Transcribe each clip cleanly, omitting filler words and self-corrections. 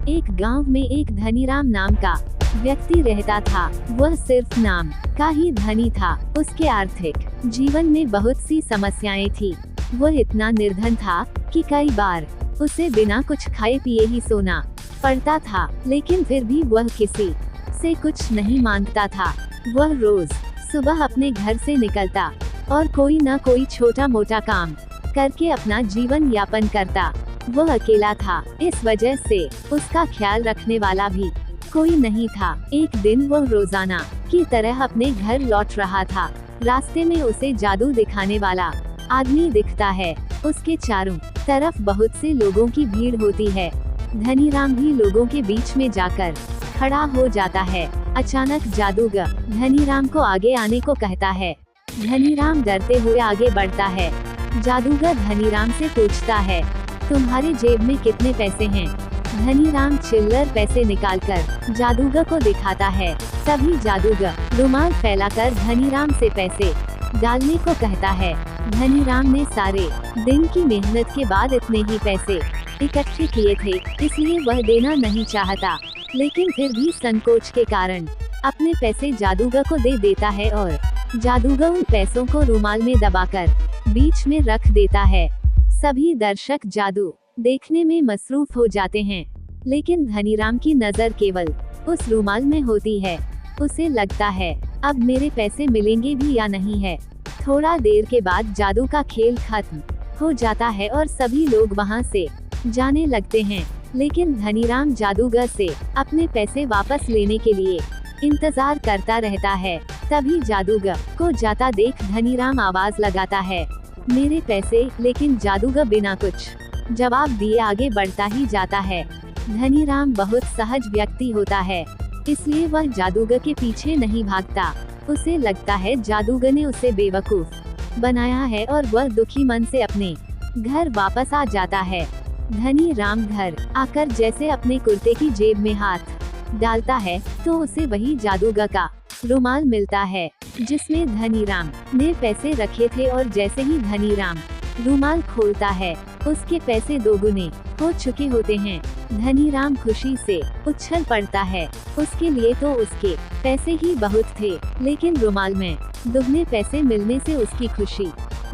एक गांव में एक धनीराम नाम का व्यक्ति रहता था। वह सिर्फ नाम का ही धनी था। उसके आर्थिक जीवन में बहुत सी समस्याएं थी। वह इतना निर्धन था कि कई बार उसे बिना कुछ खाए पिए ही सोना पड़ता था, लेकिन फिर भी वह किसी से कुछ नहीं मांगता था। वह रोज सुबह अपने घर से निकलता और कोई न कोई छोटा मोटा काम करके अपना जीवन यापन करता। वह अकेला था, इस वजह से उसका ख्याल रखने वाला भी कोई नहीं था। एक दिन वह रोजाना की तरह अपने घर लौट रहा था। रास्ते में उसे जादू दिखाने वाला आदमी दिखता है। उसके चारों तरफ बहुत से लोगों की भीड़ होती है। धनीराम भी लोगों के बीच में जाकर खड़ा हो जाता है। अचानक जादूगर धनीराम को आगे आने को कहता है। धनीराम डरते हुए आगे बढ़ता है। जादूगर धनीराम से पूछता है, तुम्हारे जेब में कितने पैसे हैं? धनीराम चिल्लर पैसे निकालकर जादूगर को दिखाता है। तभी जादूगर रुमाल फैलाकर धनीराम से पैसे डालने को कहता है। धनीराम ने सारे दिन की मेहनत के बाद इतने ही पैसे इकट्ठे किए थे, इसलिए वह देना नहीं चाहता, लेकिन फिर भी संकोच के कारण अपने पैसे जादूगर को दे देता है और जादूगर उन पैसों को रुमाल में दबाकर बीच में रख देता है। सभी दर्शक जादू देखने में मसरूफ हो जाते हैं, लेकिन धनीराम की नजर केवल उस रुमाल में होती है। उसे लगता है अब मेरे पैसे मिलेंगे भी या नहीं है। थोड़ा देर के बाद जादू का खेल खत्म हो जाता है और सभी लोग वहां से जाने लगते हैं, लेकिन धनीराम जादूगर से अपने पैसे वापस लेने के लिए इंतजार करता रहता है। तभी जादूगर को जाता देख धनीराम आवाज लगाता है, मेरे पैसे। लेकिन जादूगर बिना कुछ जवाब दिए आगे बढ़ता ही जाता है। धनीराम बहुत सहज व्यक्ति होता है, इसलिए वह जादूगर के पीछे नहीं भागता। उसे लगता है जादूगर ने उसे बेवकूफ बनाया है और वह दुखी मन से अपने घर वापस आ जाता है। धनीराम घर आकर जैसे अपने कुर्ते की जेब में हाथ डालता है तो उसे वही जादूगर का रुमाल मिलता है जिसमें धनीराम ने पैसे रखे थे, और जैसे ही धनीराम रुमाल खोलता है उसके पैसे दोगुने हो चुके होते हैं। धनीराम खुशी से उछल पड़ता है। उसके लिए तो उसके पैसे ही बहुत थे, लेकिन रुमाल में दुगने पैसे मिलने से उसकी खुशी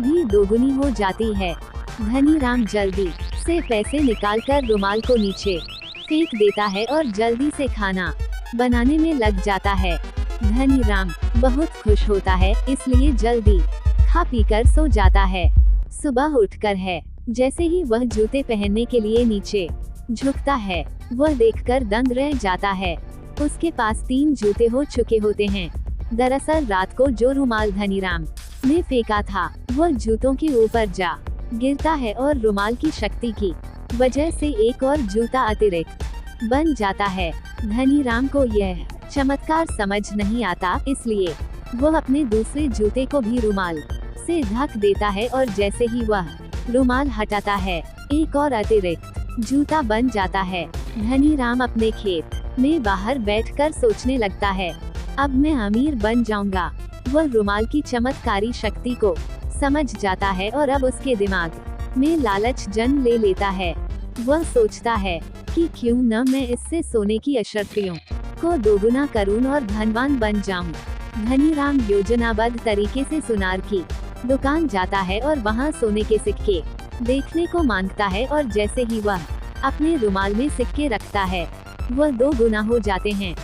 भी दोगुनी हो जाती है। धनीराम जल्दी से पैसे निकालकर रुमाल को नीचे फेंक देता है और जल्दी से खाना बनाने में लग जाता है। धनीराम बहुत खुश होता है, इसलिए जल्दी खा पीकर सो जाता है। सुबह उठकर है जैसे ही वह जूते पहनने के लिए नीचे झुकता है, वह देखकर दंग रह जाता है। उसके पास 3 जूते हो चुके होते हैं। दरअसल रात को जो रुमाल धनीराम ने फेंका था वह जूतों के ऊपर जा गिरता है और रुमाल की शक्ति की वजह से एक और जूता अतिरिक्त बन जाता है। धनीराम को यह चमत्कार समझ नहीं आता, इसलिए वह अपने दूसरे जूते को भी रुमाल से ढक देता है और जैसे ही वह रुमाल हटाता है एक और अतिरिक्त जूता बन जाता है। धनीराम अपने खेत में बाहर बैठकर सोचने लगता है, अब मैं अमीर बन जाऊंगा। वह रुमाल की चमत्कारी शक्ति को समझ जाता है और अब उसके दिमाग में लालच जन्म ले लेता है। वह सोचता है कि क्यों न मैं इससे सोने की अशर्फियों को दोगुना करूं और धनवान बन जाऊं। धनीराम योजनाबद्ध तरीके से सुनार की दुकान जाता है और वहां सोने के सिक्के देखने को मांगता है, और जैसे ही वह अपने रुमाल में सिक्के रखता है वह 2 गुना हो जाते हैं।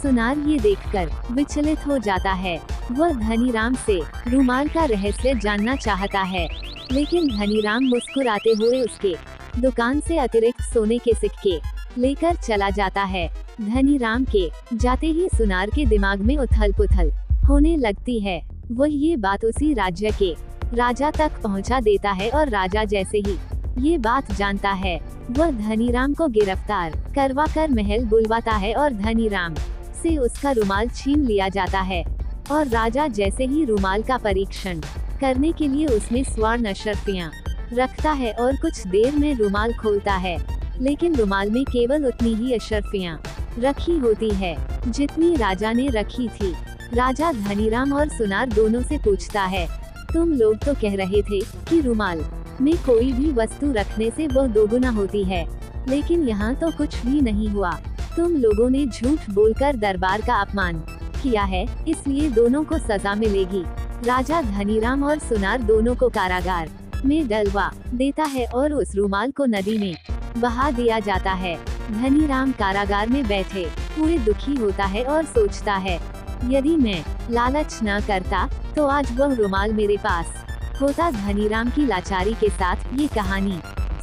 सुनार ये देखकर विचलित हो जाता है। वह धनीराम से रुमाल का रहस्य जानना चाहता है, लेकिन धनीराम मुस्कुराते हुए उसके दुकान से अतिरिक्त सोने के सिक्के लेकर चला जाता है। धनीराम के जाते ही सुनार के दिमाग में उथल पुथल होने लगती है। वह ये बात उसी राज्य के राजा तक पहुंचा देता है और राजा जैसे ही ये बात जानता है वह धनीराम को गिरफ्तार करवा कर महल बुलवाता है और धनीराम से उसका रुमाल छीन लिया जाता है। और राजा जैसे ही रुमाल का परीक्षण करने के लिए उसमें स्वर्ण अशर्फियां रखता है और कुछ देर में रुमाल खोलता है, लेकिन रुमाल में केवल उतनी ही अशर्फियां रखी होती है जितनी राजा ने रखी थी। राजा धनीराम और सुनार दोनों से पूछता है, तुम लोग तो कह रहे थे कि रुमाल में कोई भी वस्तु रखने से वह दोगुना होती है, लेकिन यहाँ तो कुछ भी नहीं हुआ। तुम लोगों ने झूठ बोलकर दरबार का अपमान किया है, इसलिए दोनों को सजा मिलेगी। राजा धनीराम और सुनार दोनों को कारागार में डलवा देता है और उस रुमाल को नदी में बहा दिया जाता है। धनीराम कारागार में बैठे हुए दुखी होता है और सोचता है, यदि मैं लालच न करता तो आज वह रुमाल मेरे पास होता। धनीराम की लाचारी के साथ ये कहानी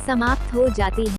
समाप्त हो जाती है।